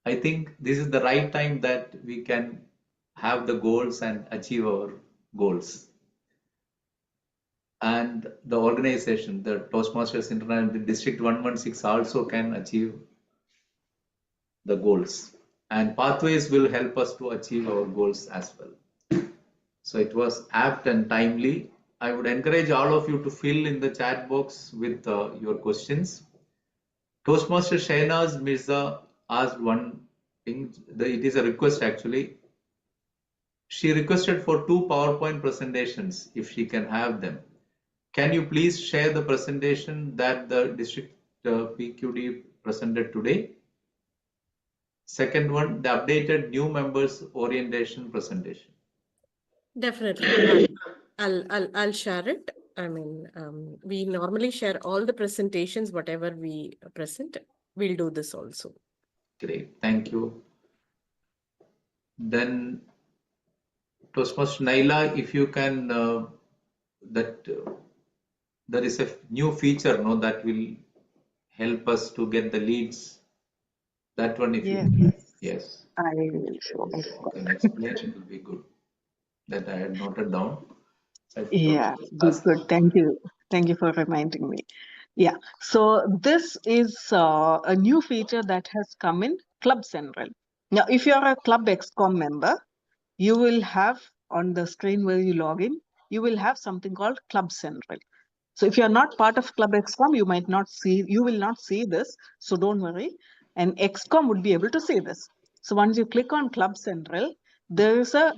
I think this is the right time that we can have the goals and achieve our goals. And the organization, the Toastmasters International District 116 also can achieve the goals. And pathways will help us to achieve our goals as well. So it was apt and timely. I would encourage all of you to fill in the chat box with your questions. Toastmaster Shahnaz Mirza asked one thing. It is a request actually. She requested for 2 PowerPoint presentations if she can have them. Can you please share the presentation that the district PQD presented today? Second one, the updated new members orientation presentation. Definitely. I'll share it. I mean, we normally share all the presentations, whatever we present. We'll do this also. Great, thank you. Then Toastmaster Naila, if you can, there is a new feature, no, that will help us to get the leads. That one, if you, yes. I will show. You can explain, it will be good. That I had noted down. Yeah, good. Thank you. Thank you for reminding me. Yeah, so this is a new feature that has come in Club Central. Now, if you're a Club XCOM member, you will have on the screen where you log in, you will have something called Club Central. So if you're not part of Club XCOM, you will not see this. So don't worry. And XCOM would be able to see this. So once you click on Club Central, there is a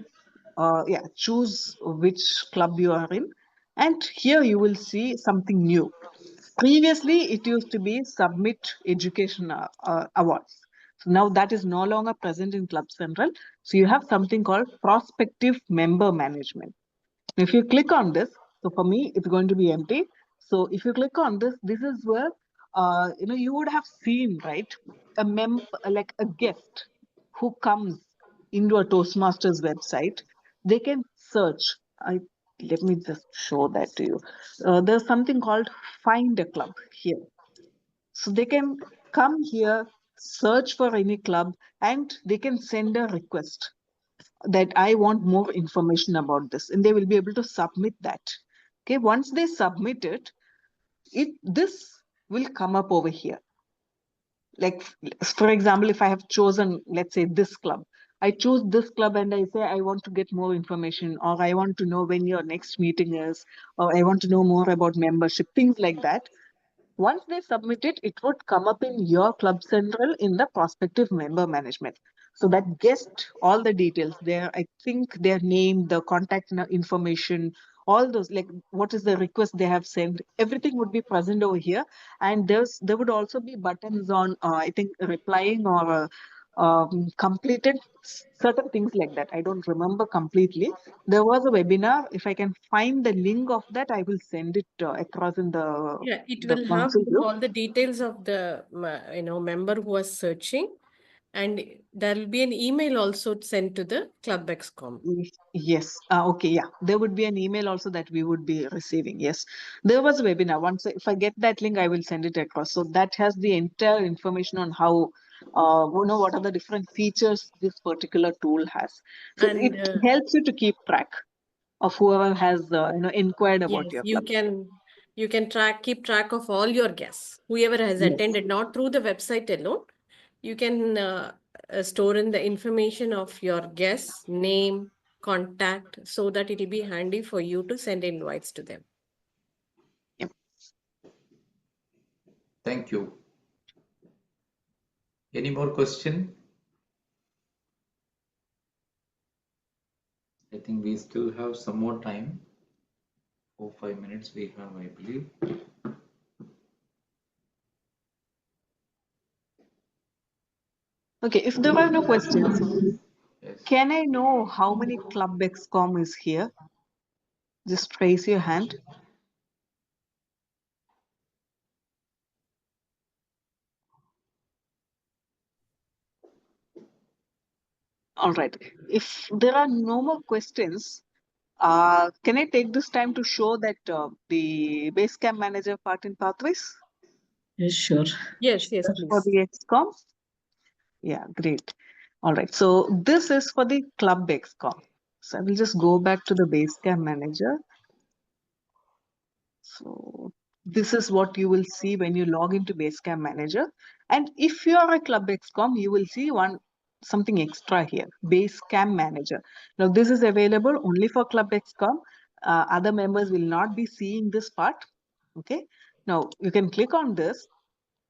choose which club you are in. And here you will see something new. Previously, it used to be Submit Education Awards. So now that is no longer present in Club Central. So you have something called Prospective Member Management. If you click on this, so for me, it's going to be empty. So if you click on this, this is where, you would have seen, right, a member, like a guest who comes into a Toastmasters website, they can search. Let me just show that to you. There's something called Find a Club here. So they can come here, search for any club, and they can send a request that I want more information about this, and they will be able to submit that. Okay, once they submit it, this will come up over here. Like, for example, if I have chosen, let's say, this club, I choose this club and I say, I want to get more information, or I want to know when your next meeting is, or I want to know more about membership, things like that. Once they submit it, it would come up in your Club Central in the Prospective Member Management. So that guest, all the details there, I think their name, the contact information, all those, like what is the request they have sent, everything would be present over here. And there would also be buttons on, I think, replying or completed, certain things like that. I don't remember completely. There was a webinar. If I can find the link of that, I will send it across in Yeah, it the will have council group. all the details of the member who was searching, and there will be an email also sent to the Club XCOM. Yes. Okay. Yeah. There would be an email also that we would be receiving. Yes. There was a webinar. If I get that link, I will send it across. So that has the entire information on how, what are the different features this particular tool has. So And it helps you to keep track of whoever has, inquired about yes, your you club. can keep track of all your guests, whoever has Yes. attended, not through the website alone. You can store in the information of your guests, name, contact, so that it will be handy for you to send invites to them. Thank you. Any more question? I think we still have some more time. 4-5 minutes we have, I believe. Okay. If there are no questions, Yes. can I know how many Club XCOM is here? Just raise your hand. All right. If there are no more questions, can I take this time to show that the Basecamp Manager part in Pathways? Yes, sure. Yes, For please. the XCOM? Yeah, great. All right. So this is for the Club XCOM. So I will just go back to the Basecamp Manager. So this is what you will see when you log into Basecamp Manager. And if you are a Club XCOM, you will see something extra here, Basecamp Manager. Now this is available only for Club XCOM. Other members will not be seeing this part. Okay. Now you can click on this,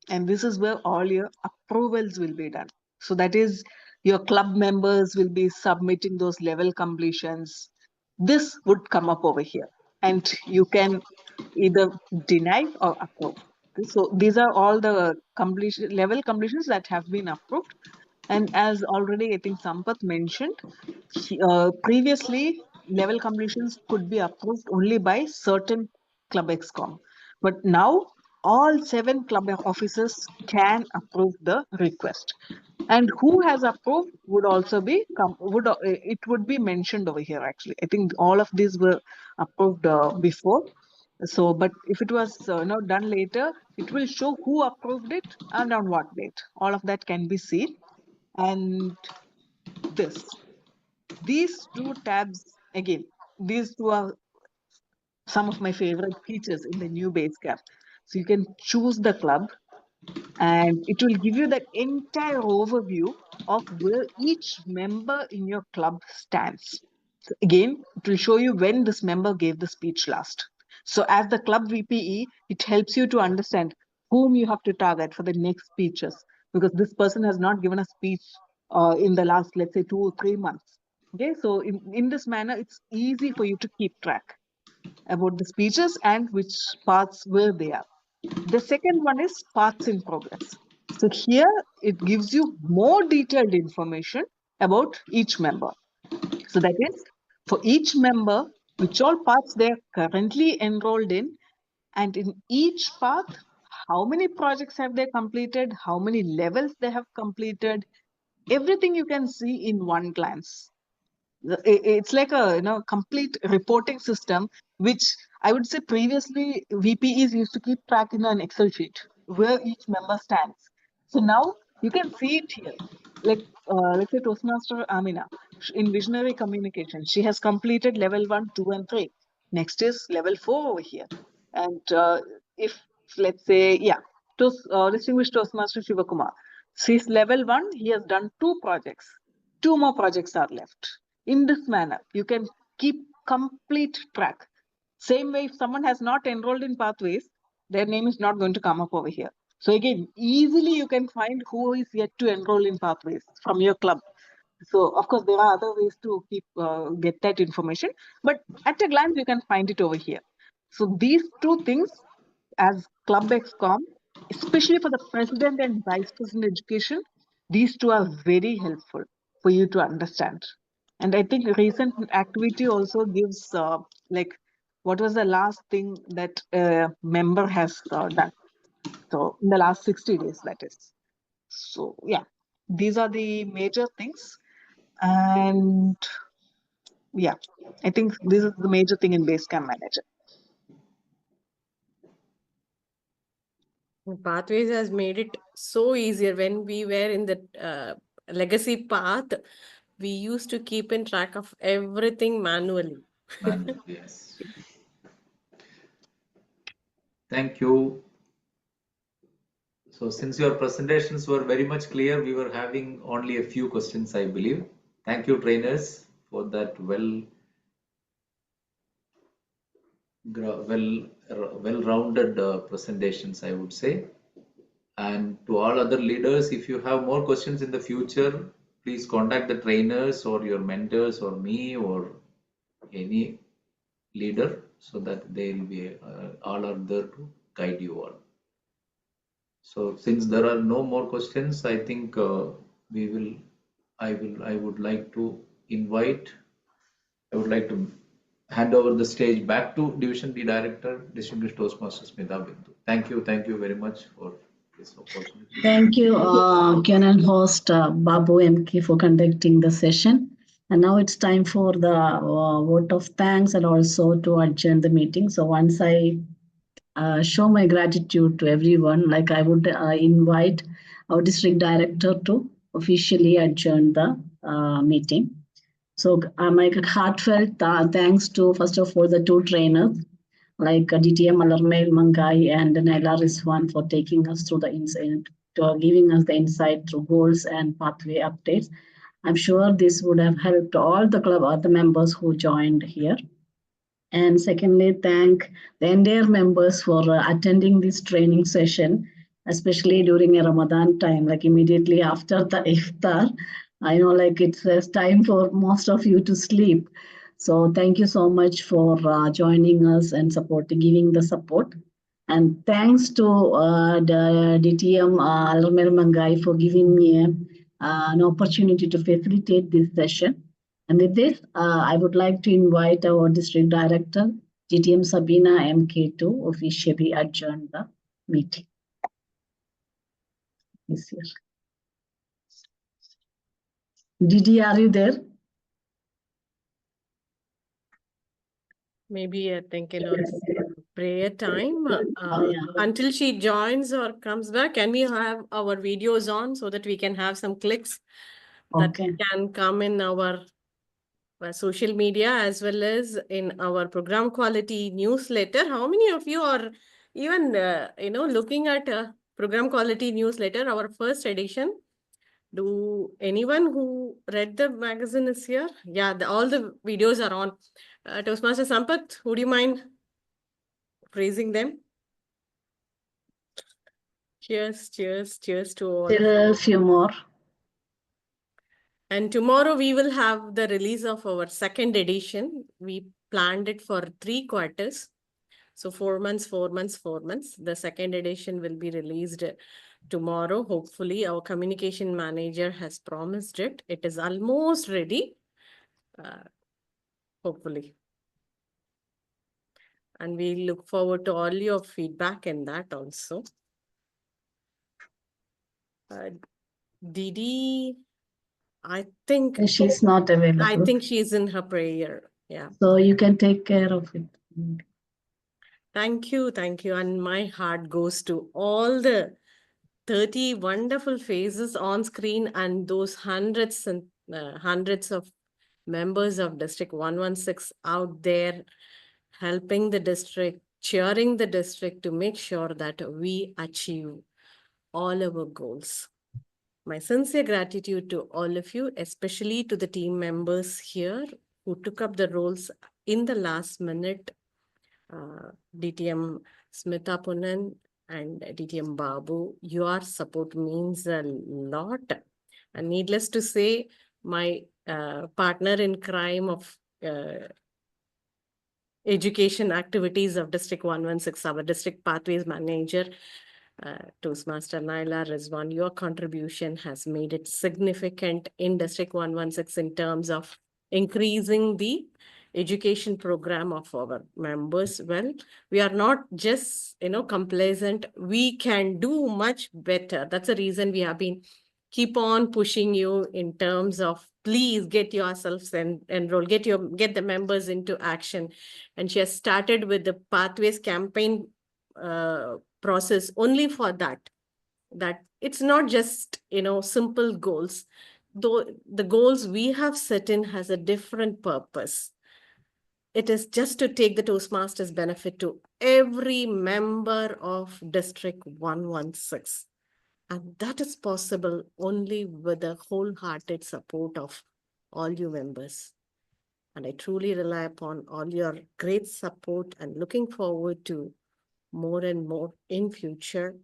and this is where all your approvals will be done. So that is, your club members will be submitting those level completions. This would come up over here, and you can either deny or approve. Okay, so these are all the level completions that have been approved. And as already, I think Sampath mentioned, previously level completions could be approved only by certain Club XCOM. But now all 7 club officers can approve the request. And who has approved would also be, it would be mentioned over here actually. I think all of these were approved before. So, but if it was done later, it will show who approved it and on what date. All of that can be seen. And these 2 tabs, again, these 2 are some of my favorite features in the new Basecamp. So you can choose the club, and it will give you that entire overview of where each member in your club stands. So again, it will show you when this member gave the speech last. So as the club VPE, it helps you to understand whom you have to target for the next speeches, because this person has not given a speech in the last, let's say, 2 or 3 months. Okay, so in this manner, it's easy for you to keep track about the speeches and which parts where they are. The second one is paths in progress. So here it gives you more detailed information about each member. So that is, for each member, which all paths they are currently enrolled in, and in each path, how many projects have they completed, how many levels they have completed, everything you can see in one glance. It's like a complete reporting system, which I would say previously VPEs used to keep track in an Excel sheet where each member stands. So now you can see it here. Like let's say Toastmaster Amina in visionary communication, she has completed level 1, 2, and 3. Next is level 4 over here. And if let's say, distinguished Toastmaster Shivakumar, she's level 1, he has done 2 projects. 2 more projects are left. In this manner, you can keep complete track. Same way, if someone has not enrolled in Pathways, their name is not going to come up over here. So again, easily you can find who is yet to enroll in Pathways from your club. So of course, there are other ways to get that information, but at a glance, you can find it over here. So these two things as Club XCOM, especially for the president and vice president education, these two are very helpful for you to understand. And I think recent activity also gives like what was the last thing that a member has done. So in the last 60 days, that is. So yeah, these are the major things. And yeah, I think this is the major thing in Basecamp Manager. Pathways has made it so easier. When we were in the legacy path, we used to keep in track of everything manually. Yes. Thank you. So since your presentations were very much clear, we were having only a few questions, I believe. Thank you, trainers, for that well-rounded presentations, I would say. And to all other leaders, if you have more questions in the future, please contact the trainers or your mentors or me or any leader so that they will be all are there to guide you all. So since there are no more questions, I think I would like to hand over the stage back to Division D Director, Distinguished Toastmaster Smita Bindu. Thank you very much for this opportunity. Thank you, Canon host Babu MK for conducting the session. And now it's time for the vote of thanks and also to adjourn the meeting. So once I show my gratitude to everyone, like I would invite our district director to officially adjourn the meeting. So my heartfelt thanks to, first of all, the two trainers, like DTM Alarmail Mangai and Naila Rizwan for taking us through the insight, giving us the insight through goals and pathway updates. I'm sure this would have helped all the club, other members who joined here. And secondly, thank the entire members for attending this training session, especially during a Ramadan time, like immediately after the iftar. I know like it's time for most of you to sleep. So thank you so much for joining us and giving the support. And thanks to the DTM Alarmail Mangai for giving me an opportunity to facilitate this session. And with this, I would like to invite our District Director, GTM Sabina MK to officially adjourn the meeting. This year. Didi, are you there? Maybe I think it's prayer time. Until she joins or comes back, can we have our videos on so that we can have some clicks that can come in our social media as well as in our program quality newsletter? How many of you are even looking at program quality newsletter, our first edition? Do anyone who read the magazine is here? Yeah, all the videos are on. Toastmaster Sampath, would you mind praising them? Cheers to all. Still a few more. And tomorrow we will have the release of our second edition. We planned it for 3 quarters. So 4 months. The second edition will be released tomorrow. Hopefully, our communication manager has promised it. It is almost ready. Hopefully. And we look forward to all your feedback in that also. Didi, I think she's not available. I think she's in her prayer. Yeah. So you can take care of it. Thank you. And my heart goes to all the 30 wonderful faces on screen and those hundreds and hundreds of members of District 116 out there helping the district, cheering the district to make sure that we achieve all our goals. My sincere gratitude to all of you, especially to the team members here who took up the roles in the last minute, DTM Smita Punan and DTM Babu. Your support means a lot. And needless to say, my partner in crime of education activities of District 116, our District Pathways Manager, Toastmaster Naila Rizwan. Your contribution has made it significant in District 116 in terms of increasing the education program of our members. Well, we are not just, complacent. We can do much better. That's the reason we have been keep on pushing you in terms of please get yourselves enrolled, get the members into action. And she has started with the Pathways campaign process only for that it's not just, simple goals. Though the goals we have set in has a different purpose. It is just to take the Toastmasters benefit to every member of District 116. And that is possible only with the wholehearted support of all you members. And I truly rely upon all your great support and looking forward to more and more in future.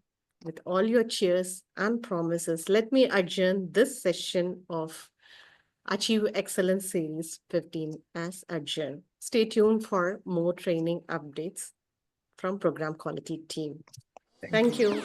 With all your cheers and promises, let me adjourn this session of Achieve Excellence Series 15 as adjourned. Stay tuned for more training updates from Program Quality team. Thank you.